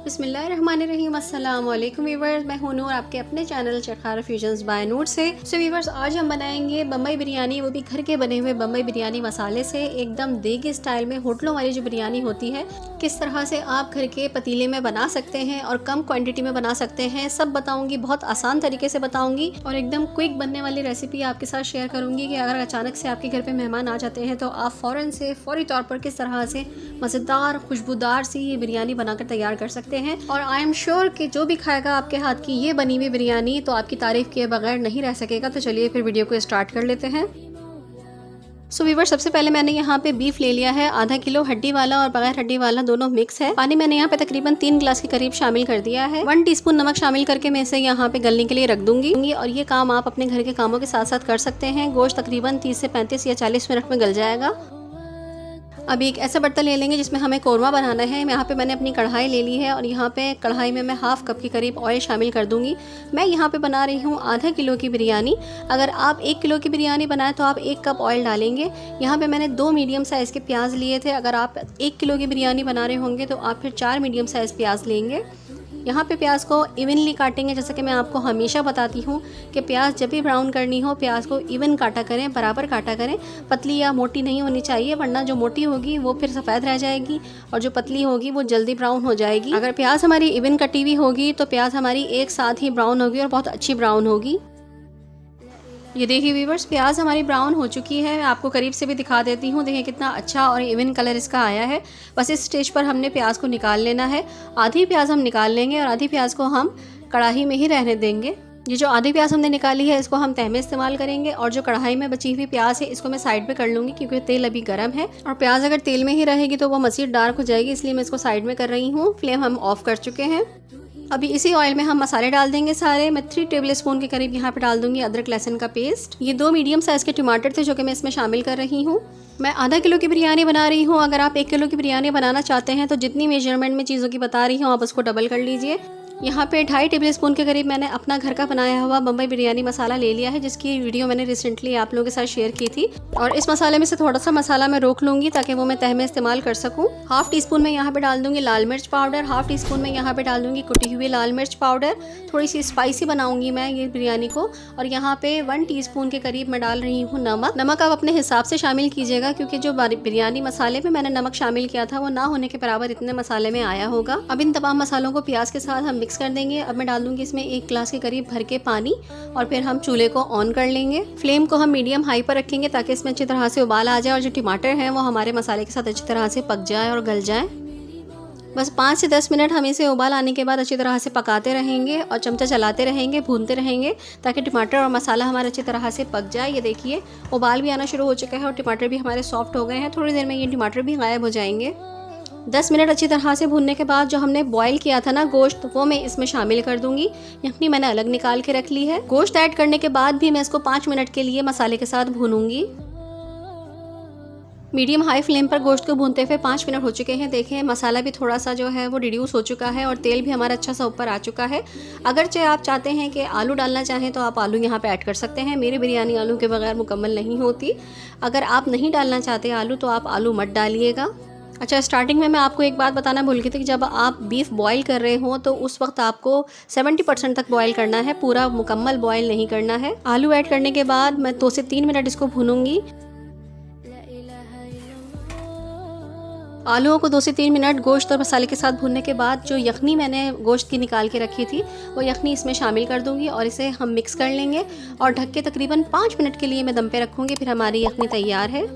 बिस्मिल्लाहिर्रहमानिर्रहीम। अस्सलाम वालेकुम वीवर्स, मैं हूं नूर आपके अपने चैनल चरखारा फ्यूजन्स बाय नूर से। सो वीवर्स, आज हम बनाएंगे बम्बई बिरयानी, वो भी घर के बने हुए बम्बई बिरयानी मसाले से, एकदम देगी स्टाइल में। होटलों वाली जो बिरयानी होती है, किस तरह से आप घर के पतीले में बना सकते हैं और कम क्वांटिटी में बना सकते हैं, सब बताऊंगी। बहुत आसान तरीके से बताऊंगी और एकदम क्विक बनने वाली रेसिपी आपके साथ शेयर करूंगी कि अगर अचानक से आपके घर पे मेहमान आ जाते हैं तो आप फौरी तौर पर किस तरह से मज़ेदार खुशबूदार सी ये बिरयानी बनाकर तैयार कर सकते हैं। और आई एम श्योर कि जो भी खाएगा आपके हाथ की ये बनी हुई बिरयानी तो आपकी तारीफ किए बगैर नहीं रह सकेगा। तो चलिए फिर वीडियो को स्टार्ट कर लेते हैं। सो वीवर, सबसे पहले मैंने यहाँ पे बीफ ले लिया है आधा किलो, हड्डी वाला और बगैर हड्डी वाला दोनों मिक्स है। पानी मैंने यहाँ पे तकरीबन 3 गिलास के करीब शामिल कर दिया है। 1 टीस्पून नमक शामिल करके मैं इसे यहाँ पे गलने के लिए रख दूंगी। और ये काम आप अपने घर के कामों के साथ साथ कर सकते हैं। गोश्त तकरीबन 30 से 35 या 40 मिनट में गल जाएगा। अब एक ऐसा बर्तन ले लेंगे जिसमें हमें कोरमा बनाना है। यहाँ पे मैंने अपनी कढ़ाई ले ली है और यहाँ पे कढ़ाई में मैं हाफ कप के करीब ऑयल शामिल कर दूंगी। मैं यहाँ पे बना रही हूँ आधा किलो की बिरयानी। अगर आप 1 किलो की बिरयानी बनाएं तो आप 1 कप ऑयल डालेंगे। यहाँ पे मैंने 2 मीडियम साइज़ के प्याज लिए थे। अगर आप 1 किलो की बिरयानी बना रहे होंगे तो आप फिर 4 मीडियम साइज़ प्याज लेंगे। यहाँ पे प्याज को इवनली काटेंगे। जैसा कि मैं आपको हमेशा बताती हूँ कि प्याज जब भी ब्राउन करनी हो, प्याज को इवन काटा करें, बराबर काटा करें। पतली या मोटी नहीं होनी चाहिए, वरना जो मोटी होगी वो फिर सफ़ेद रह जाएगी और जो पतली होगी वो जल्दी ब्राउन हो जाएगी। अगर प्याज हमारी इवन कटी हुई होगी तो प्याज हमारी एक साथ ही ब्राउन होगी और बहुत अच्छी ब्राउन होगी। ये देखिए व्यूअर्स, प्याज हमारी ब्राउन हो चुकी है। मैं आपको करीब से भी दिखा देती हूँ। देखिए कितना अच्छा और इवन कलर इसका आया है। बस इस स्टेज पर हमने प्याज को निकाल लेना है। आधी प्याज हम निकाल लेंगे और आधी प्याज को हम कढ़ाई में ही रहने देंगे। ये जो आधी प्याज हमने निकाली है इसको हम तह में इस्तेमाल करेंगे और जो कढ़ाई में बची हुई प्याज है इसको मैं साइड पे कर लूँगी क्योंकि तेल अभी गर्म है और प्याज अगर तेल में ही रहेगी तो वो मज़ीद डार्क हो जाएगी, इसलिए मैं इसको साइड में कर रही हूँ। फ्लेम हम ऑफ कर चुके हैं। अभी इसी ऑयल में हम मसाले डाल देंगे सारे। मैं 3 टेबलस्पून के करीब यहाँ पे डाल दूंगी अदरक लहसुन का पेस्ट। ये 2 मीडियम साइज़ के टमाटर थे जो कि मैं इसमें शामिल कर रही हूँ। मैं आधा किलो की बिरयानी बना रही हूँ। अगर आप 1 किलो की बिरयानी बनाना चाहते हैं तो जितनी मेजरमेंट में चीज़ों की बता रही हूँ आप उसको डबल कर लीजिए। यहाँ पे 2.5 टेबलस्पून के करीब मैंने अपना घर का बनाया हुआ बम्बई बिरयानी मसाला ले लिया है, जिसकी वीडियो मैंने रिसेंटली आप लोगों के साथ शेयर की थी। और इस मसाले में से थोड़ा सा मसाला मैं रोक लूँगी ताकि वो मैं तह में इस्तेमाल कर सकूँ। हाफ टी स्पून में यहाँ पे डाल दूँगी लाल मिर्च पाउडर। हाफ टी स्पून में यहाँ पे डाल दूँगी कुटी हुई लाल मिर्च पाउडर। थोड़ी सी स्पाइसी बनाऊँगी मैं ये बिरयानी को। और यहाँ पे 1 टीस्पून के करीब मैं डाल रही हूँ नमक। नमक आप अपने हिसाब से शामिल कीजिएगा क्योंकि जो बिरयानी मसाले में मैंने नमक शामिल किया था वो ना होने के बराबर इतने मसाले में आया होगा। अब इन तमाम मसालों को प्याज के साथ हम मिक्स कर देंगे। अब मैं डाल दूंगी इसमें 1 गिलास के करीब भर के पानी और फिर हम चूल्हे को ऑन कर लेंगे। फ्लेम को हम मीडियम हाई पर रखेंगे ताकि इसमें अच्छी तरह से उबाल आ जाए और जो टमाटर हैं वो हमारे मसाले के साथ अच्छी तरह से पक जाए और गल जाए। बस 5 से 10 मिनट हम इसे उबाल आने के बाद अच्छी तरह से पकाते रहेंगे और चमचा चलाते रहेंगे, भूनते रहेंगे ताकि टमाटर और मसाला हमारा अच्छी तरह से पक जाए। ये देखिए उबाल भी आना शुरू हो चुका है और टमाटर भी हमारे सॉफ्ट हो गए हैं। थोड़ी देर में ये टमाटर भी गायब हो जाएंगे। 10 मिनट अच्छी तरह से भूनने के बाद जो हमने बॉईल किया था ना गोश्त, वो मैं इसमें शामिल कर दूंगी। यखनी मैंने अलग निकाल के रख ली है। गोश्त ऐड करने के बाद भी मैं इसको 5 मिनट के लिए मसाले के साथ भूनूंगी। मीडियम हाई फ्लेम पर गोश्त को भूनते हुए 5 मिनट हो चुके हैं। देखें मसाला भी थोड़ा सा जो है वो रिड्यूस हो चुका है और तेल भी हमारा अच्छा सा ऊपर आ चुका है। अगरचे आप चाहते हैं कि आलू डालना चाहें तो आप आलू यहाँ पे ऐड कर सकते हैं। मेरी बिरयानी आलू के बगैर मुकम्मल नहीं होती। अगर आप नहीं डालना चाहते आलू तो आप आलू मत डालिएगा। अच्छा, स्टार्टिंग में मैं आपको एक बात बताना भूल गई थी कि जब आप बीफ बॉईल कर रहे हो तो उस वक्त आपको 70% तक बॉईल करना है, पूरा मुकम्मल बॉईल नहीं करना है। आलू ऐड करने के बाद मैं 2 से 3 मिनट इसको भूनूंगी। आलूओं को 2 से 3 मिनट गोश्त और मसाले के साथ भूनने के बाद जो यखनी मैंने गोश्त की निकाल के रखी थी वो यखनी इसमें शामिल कर दूंगी और इसे हम मिक्स कर लेंगे और ढक के तकरीबन 5 मिनट के लिए मैं दम पे रखूँगी। फिर हमारी यखनी तैयार है।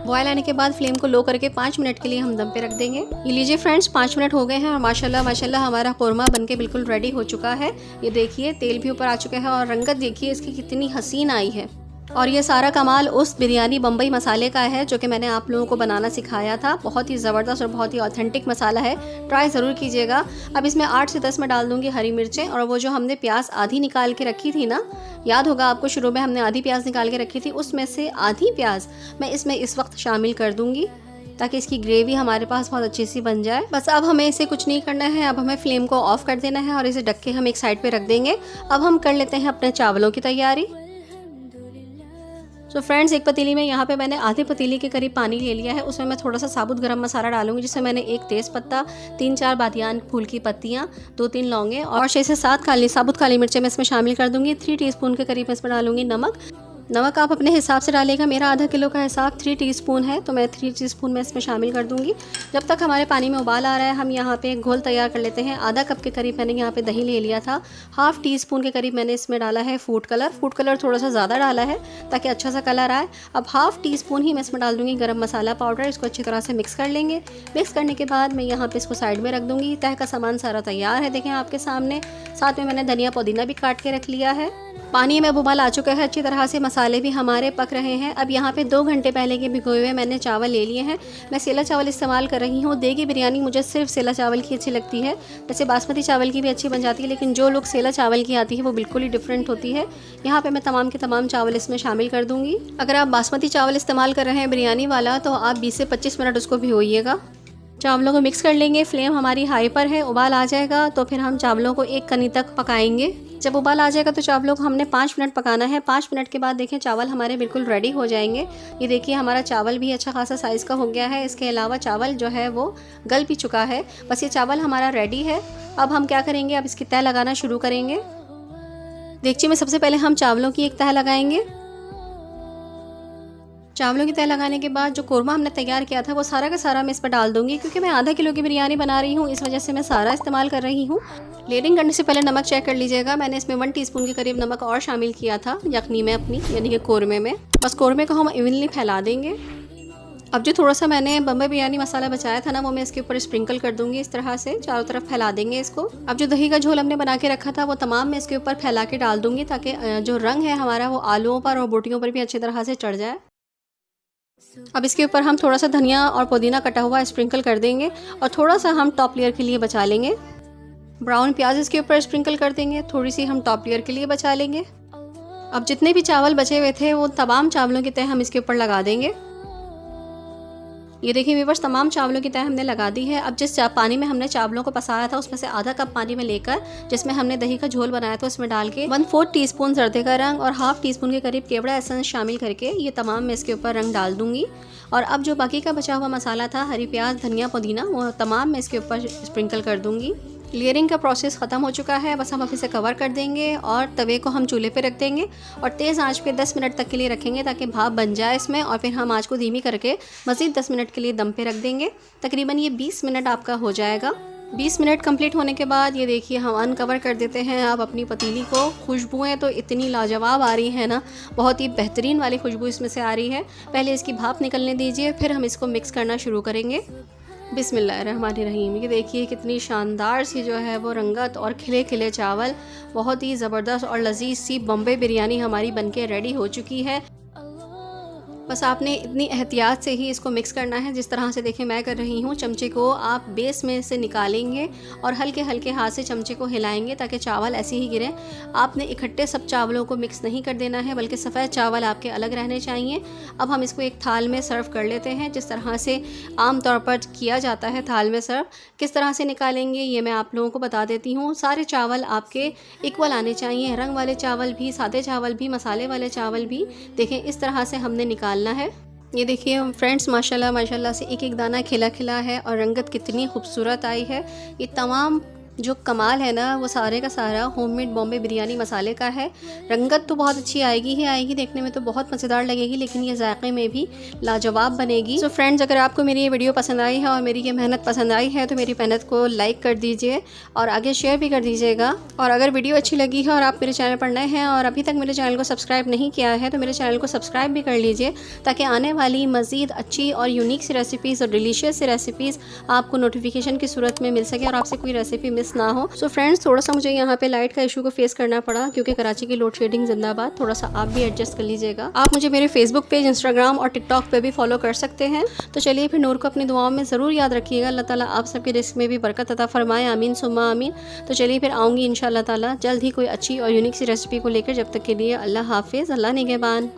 बॉयल आने के बाद फ्लेम को लो करके 5 मिनट के लिए हम दम पे रख देंगे। ये लीजिए फ्रेंड्स, 5 मिनट हो गए हैं और माशाल्लाह माशाल्लाह हमारा कोरमा बनके बिल्कुल रेडी हो चुका है। ये देखिए तेल भी ऊपर आ चुका है और रंगत देखिए इसकी कितनी हसीन आई है। और ये सारा कमाल उस बिरयानी बम्बई मसाले का है जो कि मैंने आप लोगों को बनाना सिखाया था। बहुत ही ज़बरदस्त और बहुत ही ऑथेंटिक मसाला है, ट्राई ज़रूर कीजिएगा। अब इसमें 8 से 10 मैं डाल दूंगी हरी मिर्चें और वो जो हमने प्याज आधी निकाल के रखी थी ना, याद होगा आपको शुरू में हमने आधी प्याज निकाल के रखी थी, उसमें से आधी प्याज मैं इसमें इस वक्त शामिल कर दूंगी ताकि इसकी ग्रेवी हमारे पास बहुत अच्छी सी बन जाए। बस अब हमें इसे कुछ नहीं करना है, अब हमें फ्लेम को ऑफ कर देना है और इसे ढक के हम एक साइड पे रख देंगे। अब हम कर लेते हैं अपने चावलों की तैयारी। सो फ्रेंड्स, एक पतीली में यहाँ पे मैंने आधे पतीली के करीब पानी ले लिया है। उसमें मैं थोड़ा सा साबुत गरम मसाला डालूंगी, जिसमें मैंने एक तेज़ पत्ता, 3-4 बादियान फूल की पत्तियाँ, 2-3 लौंगे और 6 से 7 साबुत काली मिर्चें मैं इसमें शामिल कर दूंगी। 3 टीस्पून के करीब मैं इसमें डालूंगी नमक आप अपने हिसाब से डालिएगा। मेरा आधा किलो का हिसाब 3 टीस्पून है, तो मैं 3 टीस्पून में इसमें शामिल कर दूंगी। जब तक हमारे पानी में उबाल आ रहा है, हम यहाँ पे एक घोल तैयार कर लेते हैं। आधा कप के करीब मैंने यहाँ पे दही ले लिया था। हाफ टी स्पून के करीब मैंने इसमें डाला है फूड कलर थोड़ा सा ज़्यादा डाला है ताकि अच्छा सा कलर आए। अब हाफ टी स्पून ही मैं इसमें डाल दूँगी गर्म मसाला पाउडर। इसको अच्छी तरह से मिक्स कर लेंगे। मिक्स करने के बाद मैं यहाँ पर इसको साइड में रख दूँगी। तह का सामान सारा तैयार है, देखें आपके सामने। साथ में मैंने धनिया पुदीना भी काट के रख लिया है। पानी में उबाल आ चुका है अच्छी तरह से, मसाले भी हमारे पक रहे हैं। अब यहाँ पे 2 घंटे पहले के भिगोए हुए मैंने चावल ले लिए हैं। मैं सेला चावल इस्तेमाल कर रही हूँ। देगी बिरयानी मुझे सिर्फ सेला चावल की अच्छी लगती है। वैसे बासमती चावल की भी अच्छी बन जाती है, लेकिन जो लोग सेला चावल की आती है वो बिल्कुल ही डिफरेंट होती है। यहाँ पे मैं तमाम के तमाम चावल इसमें शामिल कर दूँगी। अगर आप बासमती चावल इस्तेमाल कर रहे हैं बिरयानी वाला, तो आप 20 से 25 मिनट उसको भिगोइएगा। चावलों को मिक्स कर लेंगे। फ्लेम हमारी हाई पर है। उबाल आ जाएगा तो फिर हम चावलों को 1 कनी तक पकाएंगे। जब उबाल आ जाएगा तो चावलों को हमने 5 मिनट पकाना है। 5 मिनट के बाद देखें चावल हमारे बिल्कुल रेडी हो जाएंगे। ये देखिए हमारा चावल भी अच्छा खासा साइज़ का हो गया है। इसके अलावा चावल जो है वो गल भी चुका है। बस ये चावल हमारा रेडी है। अब हम क्या करेंगे, अब इसकी तह लगाना शुरू करेंगे। देगची में सबसे पहले हम चावलों की एक तह लगाएंगे। चावलों की तह लगाने के बाद जो कोरमा हमने तैयार किया था वो सारा का सारा मैं इस पर डाल दूंगी। क्योंकि मैं आधा किलो की बिरयानी बना रही हूँ, इस वजह से मैं सारा इस्तेमाल कर रही हूँ। लेयरिंग करने से पहले नमक चेक कर लीजिएगा। मैंने इसमें 1 टीस्पून के करीब नमक और शामिल किया था यखनी में अपनी, यानी कि कोरमे में। बस कोरमे को हम इवनली फैला देंगे। अब जो थोड़ा सा मैंने बम्बई बिरयानी मसाला बचाया था ना, वो मैं इसके ऊपर स्प्रिंकल कर दूंगी। इस तरह से चारों तरफ फैला देंगे इसको। अब जो दही का झोल हमने बना के रखा था वो तमाम मैं इसके ऊपर फैला के डाल दूंगी, ताकि जो रंग है हमारा वो आलूओं पर और बोटियों पर भी अच्छी तरह से चढ़ जाए। अब इसके ऊपर हम थोड़ा सा धनिया और पुदीना कटा हुआ स्प्रिंकल कर देंगे और थोड़ा सा हम टॉप लेयर के लिए बचा लेंगे। ब्राउन प्याज इसके ऊपर स्प्रिंकल कर देंगे, थोड़ी सी हम टॉप लेयर के लिए बचा लेंगे। अब जितने भी चावल बचे हुए थे वो तमाम चावलों की तह हम इसके ऊपर लगा देंगे। ये देखिए व्यूअर्स, तमाम चावलों की तह हमने लगा दी है। अब जिस पानी में हमने चावलों को पसाया था उसमें से आधा कप पानी में लेकर, जिसमें हमने दही का झोल बनाया था, उसमें डाल के 1/4 टीस्पून जर्दे का रंग और हाफ टीस्पून के करीब केवड़ा एसेंस शामिल करके ये तमाम मैं इसके ऊपर रंग डाल दूंगी। और अब जो बाकी का बचा हुआ मसाला था, हरी प्याज, धनिया, पुदीना, वो तमाम मैं इसके ऊपर स्प्रिंकल कर दूंगी। लेयरिंग का प्रोसेस ख़त्म हो चुका है। बस हम अब इसे कवर कर देंगे और तवे को हम चूल्हे पे रख देंगे और तेज़ आंच पे 10 मिनट तक के लिए रखेंगे, ताकि भाप बन जाए इसमें। और फिर हम आंच को धीमी करके मज़ीद 10 मिनट के लिए दम पे रख देंगे। तकरीबन ये 20 मिनट आपका हो जाएगा। 20 मिनट कंप्लीट होने के बाद ये देखिए हम अनकवर कर देते हैं अब अपनी पतीली को। खुशबुएँ तो इतनी लाजवाब आ रही है ना, बहुत ही बेहतरीन वाली खुशबू इसमें से आ रही है। पहले इसकी भाप निकलने दीजिए, फिर हम इसको मिक्स करना शुरू करेंगे। बिस्मिल्लाहिर्रहमानिर्रहीम। ये देखिए कितनी शानदार सी जो है वो रंगत और खिले खिले चावल, बहुत ही ज़बरदस्त और लजीज सी बम्बई बिरयानी हमारी बनके रेडी हो चुकी है। बस आपने इतनी एहतियात से ही इसको मिक्स करना है, जिस तरह से देखें मैं कर रही हूँ। चमचे को आप बेस में से निकालेंगे और हल्के हल्के हाथ से चमचे को हिलाएंगे ताकि चावल ऐसे ही गिरें। आपने इकट्ठे सब चावलों को मिक्स नहीं कर देना है, बल्कि सफ़ेद चावल आपके अलग रहने चाहिए। अब हम इसको एक थाल में सर्व कर लेते हैं, जिस तरह से आम तौर पर किया जाता है थाल में सर्व। किस तरह से निकालेंगे ये मैं आप लोगों को बता देती हूँ। सारे चावल आपके इक्वल आने चाहिए, रंग वाले चावल भी, सादे चावल भी, मसाले वाले चावल भी। देखें इस तरह से हमने निकालना है। ये देखिए फ्रेंड्स, माशाल्लाह माशाल्लाह से एक एक दाना खिला खिला है और रंगत कितनी खूबसूरत आई है। ये तमाम जो कमाल है ना, वो सारे का सारा होममेड बॉम्बे बिरयानी मसाले का है। रंगत तो बहुत अच्छी आएगी ही आएगी, देखने में तो बहुत मज़ेदार लगेगी, लेकिन ये जायके में भी लाजवाब बनेगी। तो फ्रेंड्स, अगर आपको मेरी ये वीडियो पसंद आई है और मेरी ये मेहनत पसंद आई है तो मेरी मेहनत को लाइक कर दीजिए और आगे शेयर भी कर दीजिएगा। और अगर वीडियो अच्छी लगी है और आप मेरे चैनल पर नए हैं और अभी तक मेरे चैनल को सब्सक्राइब नहीं किया है तो मेरे चैनल को सब्सक्राइब भी कर लीजिए, ताकि आने वाली मज़ीद अच्छी और यूनिक सी रेसिपीज़ और डिलीशियस सी रेसिपीज़ आपको नोटिफिकेशन की सूरत में मिल सके और आपसे कोई रेसिपी मिस ना हो। सो फ्रेंड्स, थोड़ा सा मुझे यहाँ पे लाइट का इशू को फेस करना पड़ा, क्योंकि कराची की लोड शेडिंग जिंदाबाद। थोड़ा सा आप भी एडजस्ट कर लीजिएगा। आप मुझे मेरे फेसबुक पेज, इंस्टाग्राम और टिकटॉक पे भी फॉलो कर सकते हैं। तो चलिए फिर नूर को अपनी दुआओं में ज़रूर याद रखिएगा। अल्लाह ताला आप सबके रिस्क में भी बरकत अता फरमाए, आमीन सुम्मा आमीन। तो चलिए फिर आऊँगी इंशाअल्लाह ताला जल्द ही कोई अच्छी और यूनिक सी रेसिपी को लेकर। जब तक के लिए अल्लाह हाफिज़, अल्लाह निगहबान।